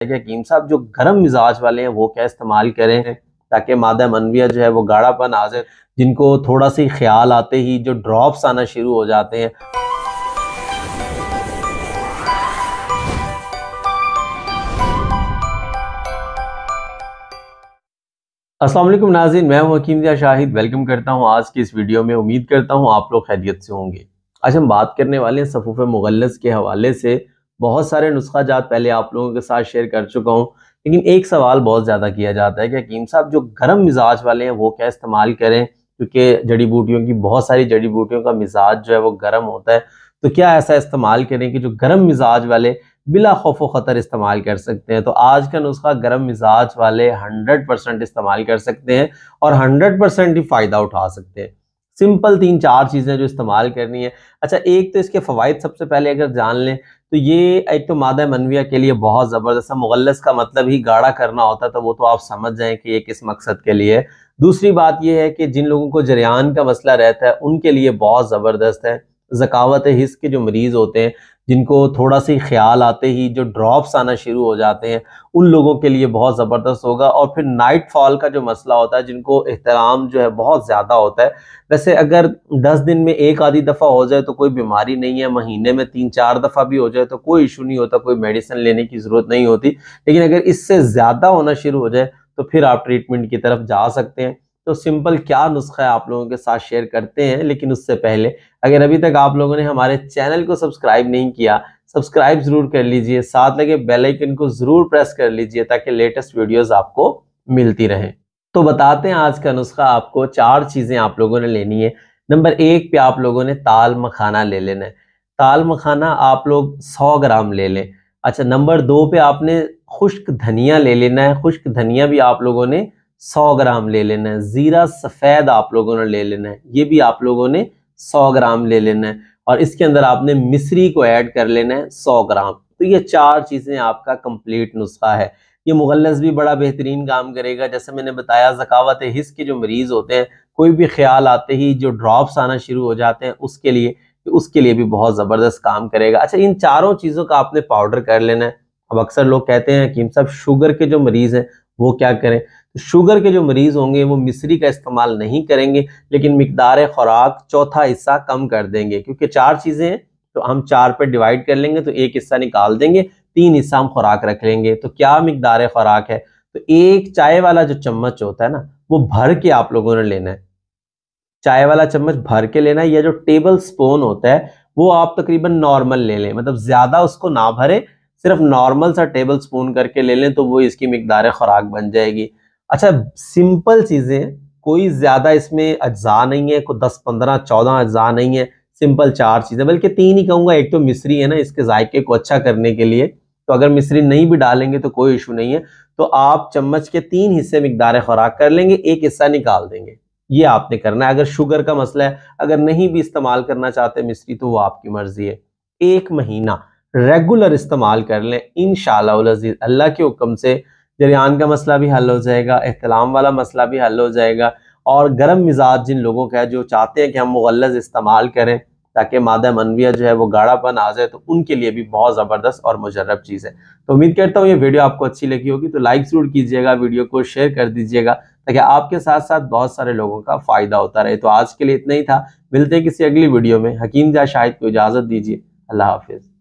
कि हकीम साहब जो गर्म मिजाज वाले हैं वो क्या इस्तेमाल करें ताकि मादा मनविया जो है वो गाढ़ापन आ जाए, जिनको थोड़ा सी ख्याल आते ही जो ड्रॉप्स आना शुरू हो जाते हैं। अस्सलाम वालेकुम नाज़रीन, मैं हूं हकीम शाहिद। वेलकम करता हूं आज की इस वीडियो में। उम्मीद करता हूं आप लोग खैरियत से होंगे। आज हम बात करने वाले हैं सफ़ूफ़ मुग़ल्लज़ के हवाले से। बहुत सारे नुस्खा जात पहले आप लोगों के साथ शेयर कर चुका हूं, लेकिन एक सवाल बहुत ज़्यादा किया जाता है कि हकीम साहब जो गर्म मिजाज वाले हैं वो क्या इस्तेमाल करें, क्योंकि जड़ी बूटियों की बहुत सारी जड़ी बूटियों का मिजाज जो है वो गर्म होता है। तो क्या ऐसा इस्तेमाल करें कि जो गर्म मिजाज वाले बिला खौफ व ख़तर इस्तेमाल कर सकते हैं। तो आज का नुस्खा गर्म मिजाज वाले 100% इस्तेमाल कर सकते हैं और 100% ही फ़ायदा उठा सकते हैं। सिंपल 3-4 चीज़ें जो इस्तेमाल करनी है। अच्छा, एक तो इसके फ़वाइद सबसे पहले अगर जान लें तो ये एक तो मादा मनविया के लिए बहुत ज़बरदस्त है। मुग़ल्लज़ का मतलब ही गाढ़ा करना होता है, तो वो तो आप समझ जाएँ कि ये किस मकसद के लिए है। दूसरी बात ये है कि जिन लोगों को जरियान का मसला रहता है उनके लिए बहुत ज़बरदस्त है। ज़कावत हिस्स के जो मरीज़ होते हैं, जिनको थोड़ा सी ख्याल आते ही जो ड्रॉप्स आना शुरू हो जाते हैं, उन लोगों के लिए बहुत ज़बरदस्त होगा। और फिर नाइट फॉल का जो मसला होता है, जिनको एहतराम जो है बहुत ज़्यादा होता है। वैसे अगर 10 दिन में एक आधी दफ़ा हो जाए तो कोई बीमारी नहीं है, महीने में 3-4 दफ़ा भी हो जाए तो कोई इशू नहीं होता, कोई मेडिसिन लेने की ज़रूरत नहीं होती। लेकिन अगर इससे ज़्यादा होना शुरू हो जाए तो फिर आप ट्रीटमेंट की तरफ जा सकते हैं। तो सिंपल क्या नुस्खा है आप लोगों के साथ शेयर करते हैं, लेकिन उससे पहले अगर अभी तक आप लोगों ने हमारे चैनल को सब्सक्राइब नहीं किया, सब्सक्राइब जरूर कर लीजिए, साथ लगे बेल आइकन को जरूर प्रेस कर लीजिए ताकि लेटेस्ट वीडियोस आपको मिलती रहें। तो बताते हैं आज का नुस्खा। आपको 4 चीजें आप लोगों ने लेनी है। नंबर 1 पे आप लोगों ने ताल मखाना ले लेना है। ताल मखाना आप लोग 100 ग्राम ले लें। अच्छा, नंबर 2 पे आपने खुश्क धनिया ले लेना है। खुश्क धनिया भी आप लोगों ने 100 ग्राम ले लेना है। जीरा सफ़ेद आप लोगों ने ले लेना है, ये भी आप लोगों ने 100 ग्राम ले लेना है। और इसके अंदर आपने मिश्री को ऐड कर लेना है 100 ग्राम। तो ये 4 चीज़ें आपका कंप्लीट नुस्खा है। ये मुग़ल्लज़ भी बड़ा बेहतरीन काम करेगा। जैसे मैंने बताया, ज़कावत हिस्स के जो मरीज़ होते हैं, कोई भी ख्याल आते ही जो ड्रॉप्स आना शुरू हो जाते हैं, उसके लिए भी बहुत ज़बरदस्त काम करेगा। अच्छा, इन चारों चीज़ों का आपने पाउडर कर लेना है। अब अक्सर लोग कहते हैं हकीम साहब शुगर के जो मरीज़ हैं वो क्या करें। तो शुगर के जो मरीज़ होंगे वो मिश्री का इस्तेमाल नहीं करेंगे, लेकिन मिकदार खुराक चौथा हिस्सा कम कर देंगे। क्योंकि 4 चीज़ें हैं तो हम 4 पे डिवाइड कर लेंगे, तो एक हिस्सा निकाल देंगे, 3 हिस्सा हम खुराक रख लेंगे। तो क्या मिकदार खुराक है, तो 1 चाय वाला जो चम्मच होता है ना, वो भर के आप लोगों ने लेना है। चाय वाला चम्मच भर के लेना है। या जो टेबल स्पून होता है वो आप तकरीबन नॉर्मल ले लें, मतलब ज्यादा उसको ना भरे, सिर्फ नॉर्मल सा टेबल स्पून करके ले लें, तो वो इसकी मिकदार खुराक बन जाएगी। अच्छा, सिंपल चीजें, कोई ज्यादा इसमें अज्जा नहीं है, कोई 10, 15, 14 अज्जा नहीं है। सिंपल 4 चीजें, बल्कि 3 ही कहूंगा। एक तो मिश्री है ना, इसके जायके को अच्छा करने के लिए, तो अगर मिश्री नहीं भी डालेंगे तो कोई इशू नहीं है। तो आप चम्मच के 3 हिस्से मिकदार खुराक कर लेंगे, एक हिस्सा निकाल देंगे। ये आपने करना है। अगर शुगर का मसला है, अगर नहीं भी इस्तेमाल करना चाहते मिश्री, तो वो आपकी मर्जी है। 1 महीना रेगुलर इस्तेमाल कर लें, इंशाअल्लाह अज़ीज़ अल्लाह के हुक्म से जरियान का मसला भी हल हो जाएगा, एहतलाम वाला मसला भी हल हो जाएगा। और गर्म मिजाज जिन लोगों का है, जो चाहते हैं कि हम मुग़ल्लज़ इस्तेमाल करें ताकि मादा मनविया जो है वो गाढ़ापन आ जाए, तो उनके लिए भी बहुत ज़बरदस्त और मुजर्रब चीज़ है। तो उम्मीद करता हूँ ये वीडियो आपको अच्छी लगी होगी। तो लाइक ज़रूर कीजिएगा, वीडियो को शेयर कर दीजिएगा ताकि आपके साथ साथ बहुत सारे लोगों का फ़ायदा होता रहे। तो आज के लिए इतना ही था। मिलते हैं किसी अगली वीडियो में। हकीम शाहिद को इजाज़त दीजिए। अल्लाह हाफिज़।